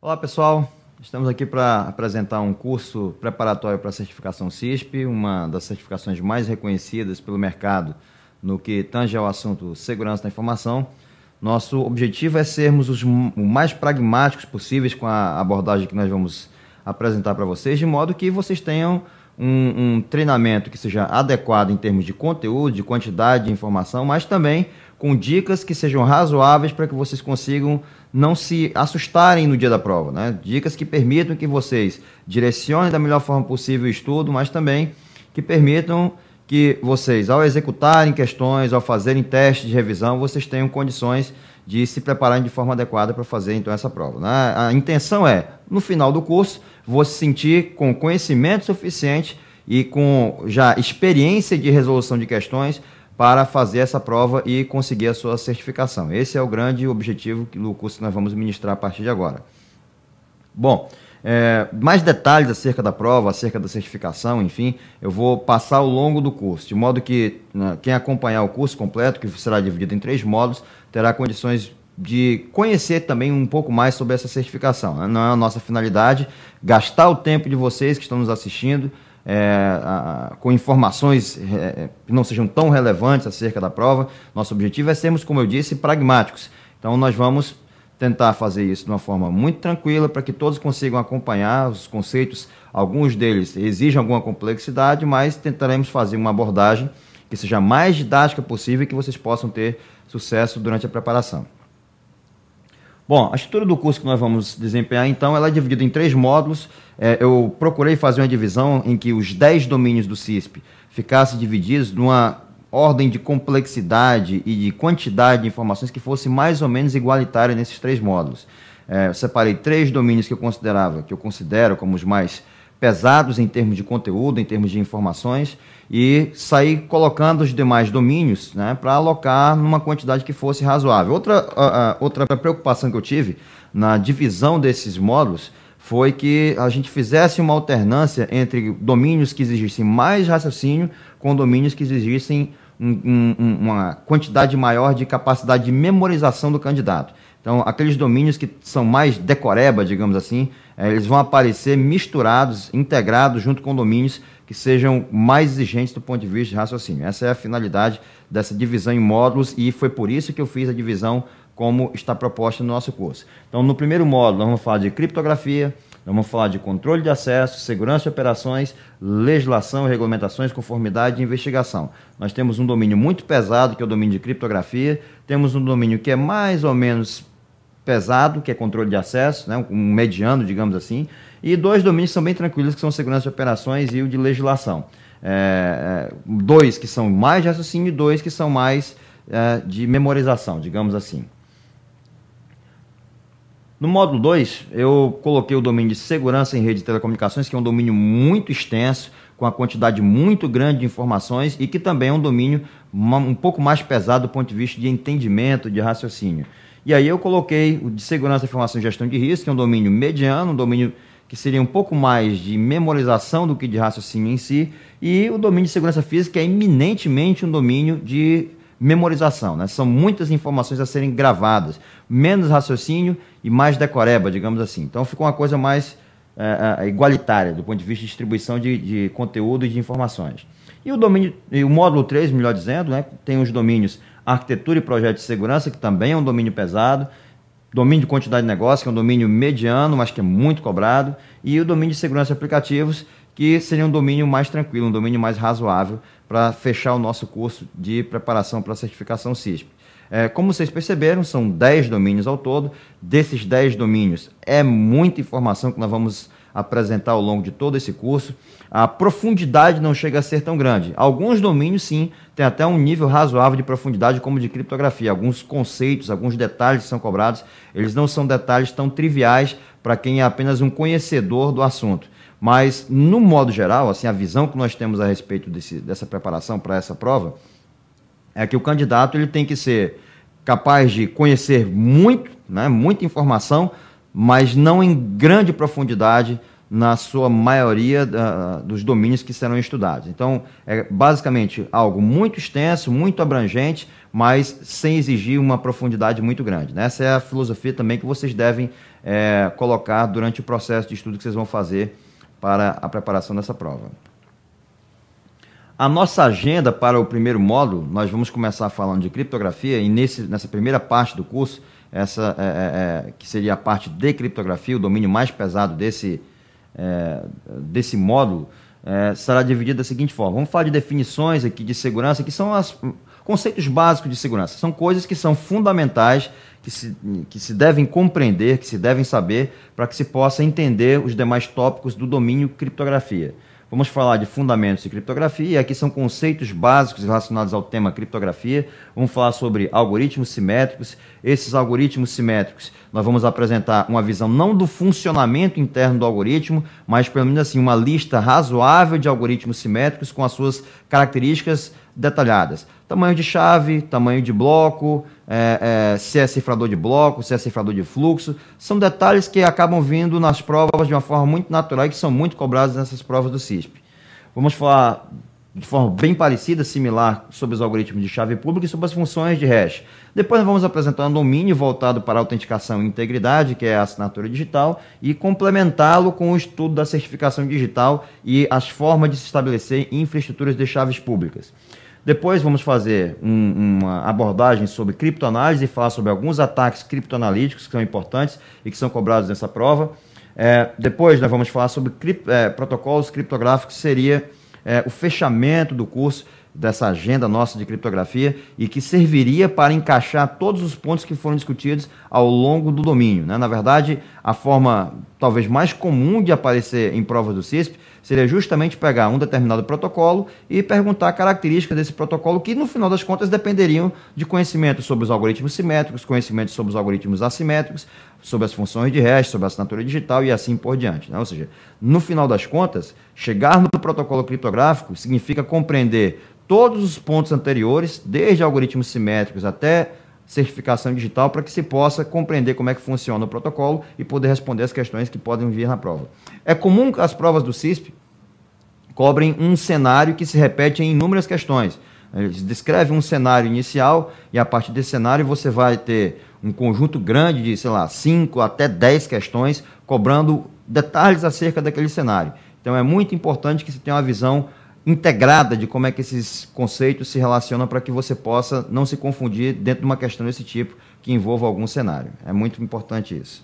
Olá pessoal, estamos aqui para apresentar um curso preparatório para a certificação CISP, uma das certificações mais reconhecidas pelo mercado no que tange ao assunto segurança da informação. Nosso objetivo é sermos os mais pragmáticos possíveis com a abordagem que nós vamos apresentar para vocês, de modo que vocês tenham um treinamento que seja adequado em termos de conteúdo, de quantidade de informação, mas também com dicas que sejam razoáveis para que vocês consigam não se assustarem no dia da prova, né? Dicas que permitam que vocês direcionem da melhor forma possível o estudo, mas também que permitam que vocês, ao executarem questões, ao fazerem testes de revisão, vocês tenham condições de se prepararem de forma adequada para fazer então essa prova, né? A intenção é, no final do curso, você se sentir com conhecimento suficiente e com já experiência de resolução de questões para fazer essa prova e conseguir a sua certificação. Esse é o grande objetivo do curso que nós vamos ministrar a partir de agora. Bom, mais detalhes acerca da prova, acerca da certificação, enfim, eu vou passar ao longo do curso, de modo que quem acompanhar o curso completo, que será dividido em 3 módulos, terá condições de conhecer também um pouco mais sobre essa certificação, né? Não é a nossa finalidade gastar o tempo de vocês que estão nos assistindo com informações que não sejam tão relevantes acerca da prova. Nosso objetivo é sermos, como eu disse, pragmáticos. Então nós vamos tentar fazer isso de uma forma muito tranquila para que todos consigam acompanhar os conceitos. Alguns deles exigem alguma complexidade, mas tentaremos fazer uma abordagem que seja mais didática possível e que vocês possam ter sucesso durante a preparação. Bom, a estrutura do curso que nós vamos desempenhar, então, ela é dividida em 3 módulos. Eu procurei fazer uma divisão em que os 10 domínios do CISP ficassem divididos numa ordem de complexidade e de quantidade de informações que fosse mais ou menos igualitária nesses 3 módulos. Eu separei 3 domínios que eu considero como os mais pesados em termos de conteúdo, em termos de informações, e saí colocando os demais domínios, né, para alocar numa quantidade que fosse razoável. Outra preocupação que eu tive na divisão desses módulos foi que a gente fizesse uma alternância entre domínios que exigissem mais raciocínio com domínios que exigissem uma quantidade maior de capacidade de memorização do candidato. Então, aqueles domínios que são mais decoreba, digamos assim, eles vão aparecer misturados, integrados junto com domínios que sejam mais exigentes do ponto de vista de raciocínio. Essa é a finalidade dessa divisão em módulos e foi por isso que eu fiz a divisão como está proposta no nosso curso. Então, no primeiro módulo, nós vamos falar de criptografia, nós vamos falar de controle de acesso, segurança de operações, legislação, regulamentações, conformidade e investigação. Nós temos um domínio muito pesado, que é o domínio de criptografia, temos um domínio que é mais ou menos pesado, que é controle de acesso, né, um mediano, digamos assim, e 2 domínios que são bem tranquilos, que são segurança de operações e o de legislação. 2 que são mais de raciocínio e 2 que são mais de memorização, digamos assim. No módulo 2, eu coloquei o domínio de segurança em rede de telecomunicações, que é um domínio muito extenso, com uma quantidade muito grande de informações e que também é um domínio um pouco mais pesado do ponto de vista de entendimento, de raciocínio. E aí eu coloquei o de segurança, informação e gestão de risco, que é um domínio mediano, um domínio que seria um pouco mais de memorização do que de raciocínio em si, e o domínio de segurança física, que é eminentemente um domínio de memorização, né? São muitas informações a serem gravadas, menos raciocínio e mais decoreba, digamos assim. Então ficou uma coisa mais igualitária do ponto de vista de distribuição de conteúdo e de informações. E o módulo 3, melhor dizendo, né, tem os domínios arquitetura e projeto de segurança, que também é um domínio pesado, domínio de quantidade de negócio, que é um domínio mediano, mas que é muito cobrado, e o domínio de segurança de aplicativos, que seria um domínio mais tranquilo, um domínio mais razoável para fechar o nosso curso de preparação para a certificação CISP. Como vocês perceberam, são 10 domínios ao todo. Desses 10 domínios, é muita informação que nós vamos apresentar ao longo de todo esse curso. A profundidade não chega a ser tão grande. Alguns domínios, sim, tem até um nível razoável de profundidade, como de criptografia. Alguns conceitos, alguns detalhes que são cobrados, eles não são detalhes tão triviais para quem é apenas um conhecedor do assunto. Mas, no modo geral, assim, a visão que nós temos a respeito dessa preparação para essa prova é que o candidato ele tem que ser capaz de conhecer muito, né, muita informação, mas não em grande profundidade na sua maioria dos domínios que serão estudados. Então, é basicamente algo muito extenso, muito abrangente, mas sem exigir uma profundidade muito grande, né? Essa é a filosofia também que vocês devem colocar durante o processo de estudo que vocês vão fazer para a preparação dessa prova. A nossa agenda para o primeiro módulo, nós vamos começar falando de criptografia e nessa primeira parte do curso, essa que seria a parte de criptografia, o domínio mais pesado desse módulo, será dividido da seguinte forma. Vamos falar de definições aqui de segurança, que são os conceitos básicos de segurança. São coisas que são fundamentais, que se devem compreender, que se devem saber, para que se possa entender os demais tópicos do domínio criptografia. Vamos falar de fundamentos de criptografia, e aqui são conceitos básicos relacionados ao tema criptografia. Vamos falar sobre algoritmos simétricos. Esses algoritmos simétricos, nós vamos apresentar uma visão não do funcionamento interno do algoritmo, mas pelo menos assim, uma lista razoável de algoritmos simétricos com as suas características detalhadas. Tamanho de chave, tamanho de bloco, se é cifrador de bloco, se é cifrador de fluxo. São detalhes que acabam vindo nas provas de uma forma muito natural e que são muito cobrados nessas provas do CISP. Vamos falar de forma bem parecida, similar, sobre os algoritmos de chave pública e sobre as funções de hash. Depois nós vamos apresentar um domínio voltado para a autenticação e integridade, que é a assinatura digital, e complementá-lo com o estudo da certificação digital e as formas de se estabelecer infraestruturas de chaves públicas. Depois vamos fazer uma abordagem sobre criptoanálise e falar sobre alguns ataques criptoanalíticos que são importantes e que são cobrados nessa prova. Depois nós vamos falar sobre protocolos criptográficos, que seria o fechamento do curso, dessa agenda nossa de criptografia, e que serviria para encaixar todos os pontos que foram discutidos ao longo do domínio, né? Na verdade, a forma talvez mais comum de aparecer em provas do CISP seria justamente pegar um determinado protocolo e perguntar características desse protocolo que, no final das contas, dependeriam de conhecimento sobre os algoritmos simétricos, conhecimento sobre os algoritmos assimétricos, sobre as funções de hash, sobre a assinatura digital e assim por diante, né? Ou seja, no final das contas, chegar no protocolo criptográfico significa compreender todos os pontos anteriores, desde algoritmos simétricos até certificação digital, para que se possa compreender como é que funciona o protocolo e poder responder as questões que podem vir na prova. É comum que as provas do CISP cobrem um cenário que se repete em inúmeras questões. Eles descrevem um cenário inicial e, a partir desse cenário, você vai ter um conjunto grande de, 5 até 10 questões cobrando detalhes acerca daquele cenário. Então, é muito importante que você tenha uma visão integrada de como é que esses conceitos se relacionam, para que você possa não se confundir dentro de uma questão desse tipo que envolva algum cenário. É muito importante isso.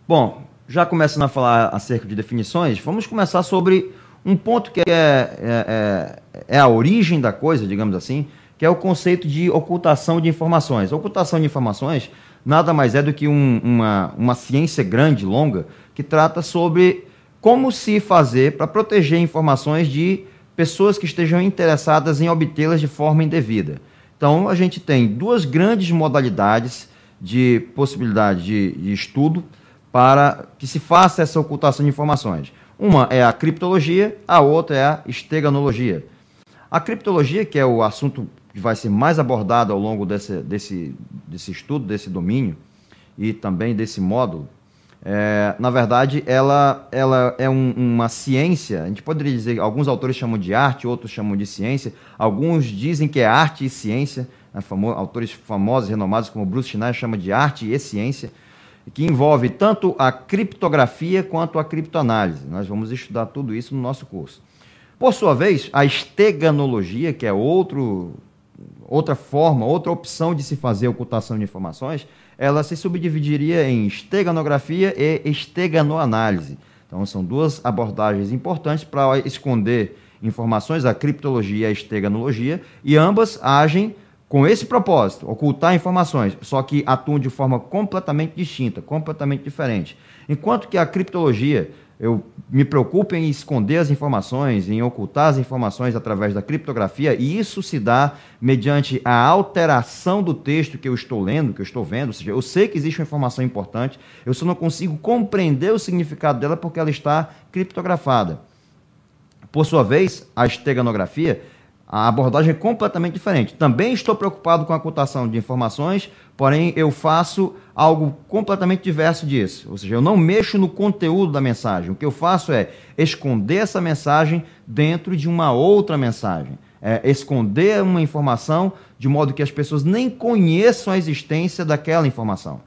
Bom, já começando a falar acerca de definições, vamos começar sobre um ponto que é a origem da coisa, digamos assim, que é o conceito de ocultação de informações. A ocultação de informações nada mais é do que uma ciência grande, longa, que trata sobre como se fazer para proteger informações de pessoas que estejam interessadas em obtê-las de forma indevida. Então, a gente tem duas grandes modalidades de possibilidade de estudo para que se faça essa ocultação de informações. Uma é a criptologia, a outra é a esteganologia. A criptologia, que é o assunto que vai ser mais abordado ao longo desse estudo, desse domínio e também desse módulo, na verdade, ela é uma ciência. A gente poderia dizer, alguns autores chamam de arte, outros chamam de ciência, alguns dizem que é arte e ciência, né? Autores famosos, renomados como Bruce Schneier chamam de arte e ciência, que envolve tanto a criptografia quanto a criptoanálise. Nós vamos estudar tudo isso no nosso curso. Por sua vez, a esteganologia, que é outra forma, outra opção de se fazer ocultação de informações, ela se subdividiria em esteganografia e esteganoanálise. Então, são duas abordagens importantes para esconder informações, a criptologia e a esteganologia, e ambas agem com esse propósito, ocultar informações, só que atuam de forma completamente distinta, completamente diferente. Enquanto que a criptologia, eu me preocupo em esconder as informações, em ocultar as informações através da criptografia, e isso se dá mediante a alteração do texto que eu estou lendo, que eu estou vendo. Ou seja, eu sei que existe uma informação importante, eu só não consigo compreender o significado dela porque ela está criptografada. Por sua vez, a esteganografia A abordagem é completamente diferente. Também estou preocupado com a ocultação de informações, porém eu faço algo completamente diverso disso. Ou seja, eu não mexo no conteúdo da mensagem. O que eu faço é esconder essa mensagem dentro de uma outra mensagem. Esconder uma informação de modo que as pessoas nem conheçam a existência daquela informação.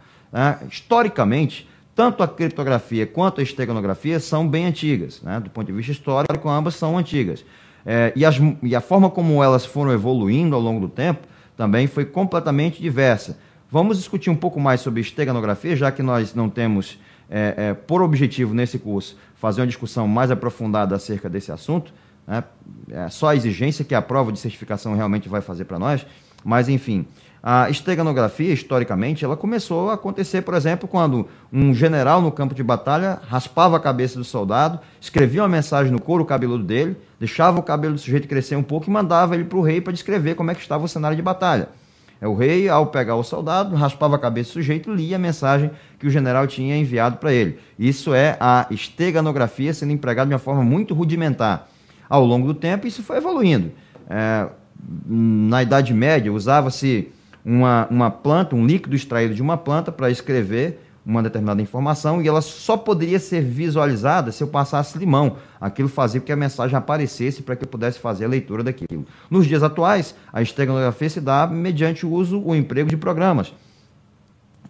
Historicamente, tanto a criptografia quanto a esteganografia são bem antigas. Do ponto de vista histórico, ambas são antigas. E a forma como elas foram evoluindo ao longo do tempo também foi completamente diversa. Vamos discutir um pouco mais sobre esteganografia, já que nós não temos por objetivo nesse curso fazer uma discussão mais aprofundada acerca desse assunto. É só a exigência que a prova de certificação realmente vai fazer para nós, mas enfim, a esteganografia, historicamente, ela começou a acontecer, por exemplo, quando um general no campo de batalha raspava a cabeça do soldado, escrevia uma mensagem no couro cabeludo dele, deixava o cabelo do sujeito crescer um pouco e mandava ele para o rei para descrever como é que estava o cenário de batalha. O rei, ao pegar o soldado, raspava a cabeça do sujeito e lia a mensagem que o general tinha enviado para ele. Isso é a esteganografia sendo empregada de uma forma muito rudimentar. Ao longo do tempo, isso foi evoluindo. Na Idade Média, usava-se uma planta, um líquido extraído de uma planta para escrever uma determinada informação e ela só poderia ser visualizada se eu passasse limão. Aquilo fazia com que a mensagem aparecesse para que eu pudesse fazer a leitura daquilo. Nos dias atuais, a esteganografia se dá mediante o emprego de programas.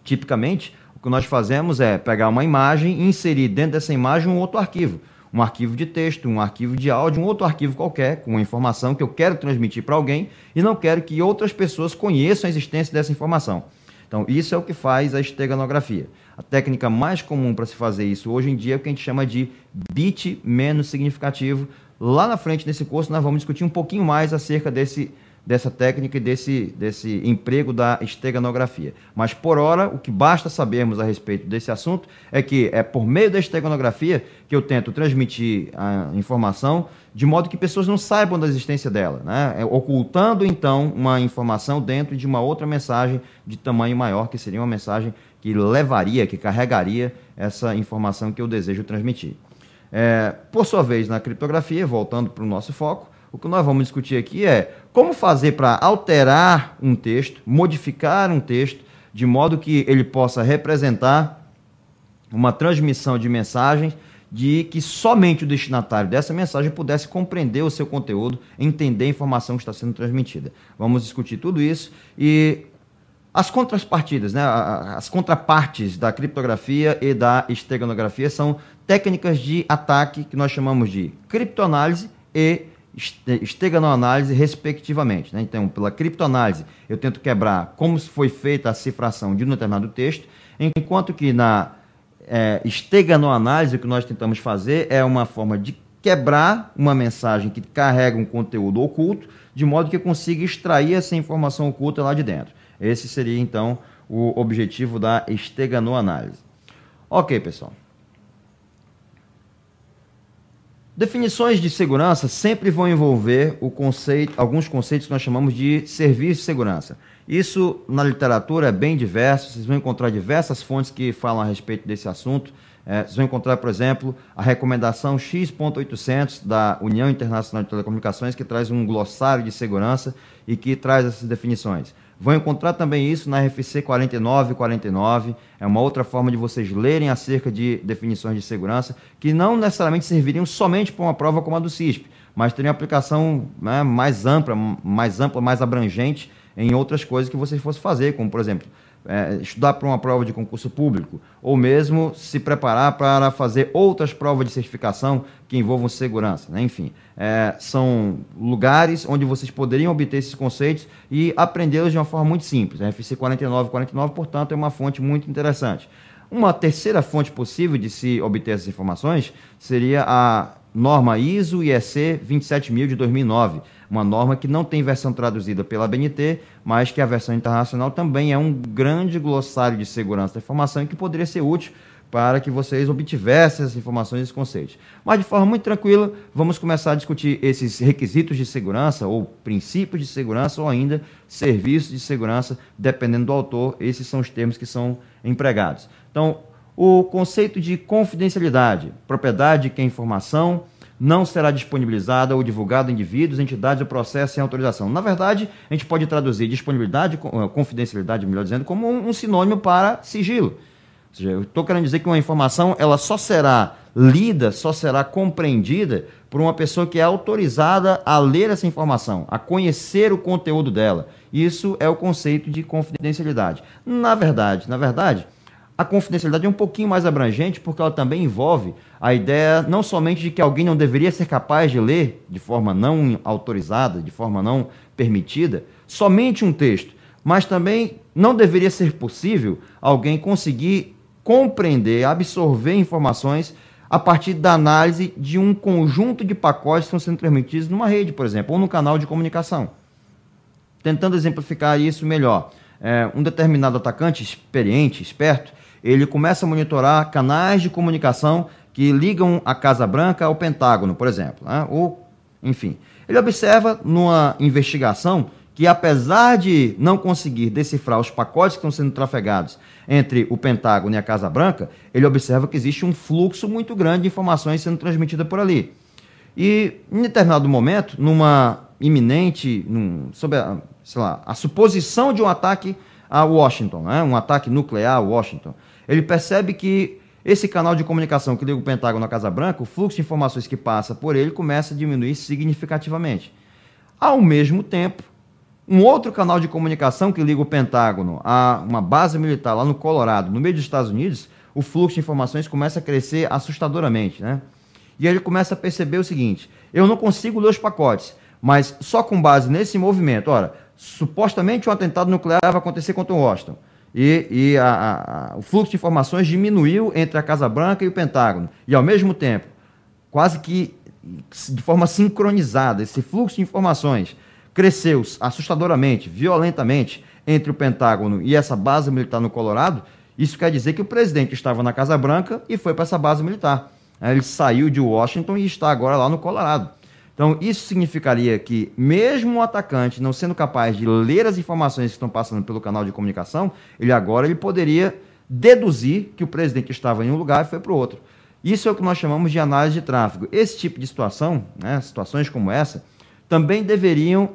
Tipicamente, o que nós fazemos é pegar uma imagem e inserir dentro dessa imagem um outro arquivo. Um arquivo de texto, um arquivo de áudio, um outro arquivo qualquer, com uma informação que eu quero transmitir para alguém e não quero que outras pessoas conheçam a existência dessa informação. Então, isso é o que faz a esteganografia. A técnica mais comum para se fazer isso hoje em dia é o que a gente chama de bit menos significativo. Lá na frente, nesse curso, nós vamos discutir um pouquinho mais acerca dessa técnica e desse emprego da esteganografia. Mas, por hora, o que basta sabermos a respeito desse assunto é que é por meio da esteganografia que eu tento transmitir a informação de modo que pessoas não saibam da existência dela, ocultando, então, uma informação dentro de uma outra mensagem de tamanho maior, que seria uma mensagem que levaria, que carregaria essa informação que eu desejo transmitir. Por sua vez, na criptografia, voltando para o nosso foco, o que nós vamos discutir aqui é como fazer para alterar um texto, modificar um texto, de modo que ele possa representar uma transmissão de mensagens de que somente o destinatário dessa mensagem pudesse compreender o seu conteúdo, entender a informação que está sendo transmitida. Vamos discutir tudo isso e as contrapartidas, as contrapartes da criptografia e da esteganografia são técnicas de ataque que nós chamamos de criptoanálise e esteganoanálise, respectivamente. Então, pela criptoanálise, eu tento quebrar como foi feita a cifração de um determinado texto, enquanto que na esteganoanálise, o que nós tentamos fazer é uma forma de quebrar uma mensagem que carrega um conteúdo oculto, de modo que eu consiga extrair essa informação oculta lá de dentro. Esse seria, então, o objetivo da esteganoanálise. Ok, pessoal. Definições de segurança sempre vão envolver alguns conceitos que nós chamamos de serviço de segurança. Isso, na literatura, é bem diverso. Vocês vão encontrar diversas fontes que falam a respeito desse assunto. Vocês vão encontrar, por exemplo, a recomendação X.800 da União Internacional de Telecomunicações, que traz um glossário de segurança e que traz essas definições. Vão encontrar também isso na RFC 4949, é uma outra forma de vocês lerem acerca de definições de segurança, que não necessariamente serviriam somente para uma prova como a do CISP, mas teriam aplicação mais ampla, mais abrangente em outras coisas que vocês fossem fazer, como, por exemplo, estudar para uma prova de concurso público, ou mesmo se preparar para fazer outras provas de certificação que envolvam segurança. Enfim, são lugares onde vocês poderiam obter esses conceitos e aprendê-los de uma forma muito simples. A FC 4949, portanto, é uma fonte muito interessante. Uma terceira fonte possível de se obter essas informações seria a norma ISO IEC 27000 de 2009, uma norma que não tem versão traduzida pela ABNT, mas que a versão internacional também é um grande glossário de segurança da informação e que poderia ser útil para que vocês obtivessem essas informações e esses conceitos. Mas de forma muito tranquila, vamos começar a discutir esses requisitos de segurança, ou princípios de segurança, ou ainda serviços de segurança, dependendo do autor. Esses são os termos que são empregados. Então, o conceito de confidencialidade, propriedade de quem é informação, não será disponibilizada ou divulgada a indivíduos, entidades ou processos sem autorização. Na verdade, a gente pode traduzir disponibilidade, confidencialidade, melhor dizendo, como um sinônimo para sigilo. Ou seja, eu estou querendo dizer que uma informação ela só será lida, só será compreendida por uma pessoa que é autorizada a ler essa informação, a conhecer o conteúdo dela. Isso é o conceito de confidencialidade. Na verdade, a confidencialidade é um pouquinho mais abrangente porque ela também envolve a ideia não somente de que alguém não deveria ser capaz de ler de forma não autorizada, de forma não permitida, somente um texto, mas também não deveria ser possível alguém conseguir compreender, absorver informações a partir da análise de um conjunto de pacotes que estão sendo transmitidos numa rede, por exemplo, ou num canal de comunicação. Tentando exemplificar isso melhor, um determinado atacante experiente, esperto, ele começa a monitorar canais de comunicação que ligam a Casa Branca ao Pentágono, por exemplo, né? Ou, enfim. Ele observa numa investigação que, apesar de não conseguir decifrar os pacotes que estão sendo trafegados entre o Pentágono e a Casa Branca, ele observa que existe um fluxo muito grande de informações sendo transmitidas por ali. E, em determinado momento, numa iminente, sob a suposição de um ataque a Washington, né? Um ataque nuclear a Washington, ele percebe que esse canal de comunicação que liga o Pentágono à Casa Branca, o fluxo de informações que passa por ele começa a diminuir significativamente. Ao mesmo tempo, um outro canal de comunicação que liga o Pentágono a uma base militar lá no Colorado, no meio dos Estados Unidos, o fluxo de informações começa a crescer assustadoramente, né? E aí ele começa a perceber o seguinte: eu não consigo ler os pacotes, mas só com base nesse movimento, ora, supostamente um atentado nuclear vai acontecer contra o Washington. O fluxo de informações diminuiu entre a Casa Branca e o Pentágono. E, ao mesmo tempo, quase que de forma sincronizada, esse fluxo de informações cresceu assustadoramente, violentamente, entre o Pentágono e essa base militar no Colorado. Isso quer dizer que o presidente estava na Casa Branca e foi para essa base militar. Ele saiu de Washington e está agora lá no Colorado. Então, isso significaria que, mesmo o atacante não sendo capaz de ler as informações que estão passando pelo canal de comunicação, ele poderia deduzir que o presidente estava em um lugar e foi para o outro. Isso é o que nós chamamos de análise de tráfego. Esse tipo de situação, né, situações como essa, também deveriam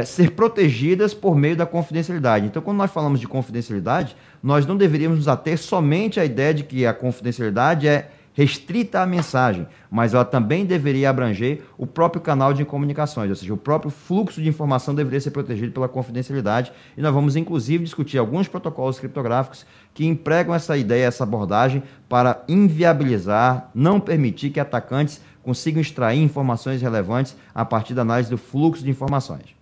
ser protegidas por meio da confidencialidade. Então, quando nós falamos de confidencialidade, nós não deveríamos nos ater somente à ideia de que a confidencialidade é restrita à mensagem, mas ela também deveria abranger o próprio canal de comunicações, ou seja, o próprio fluxo de informação deveria ser protegido pela confidencialidade, e nós vamos inclusive discutir alguns protocolos criptográficos que empregam essa ideia, essa abordagem para inviabilizar, não permitir que atacantes consigam extrair informações relevantes a partir da análise do fluxo de informações.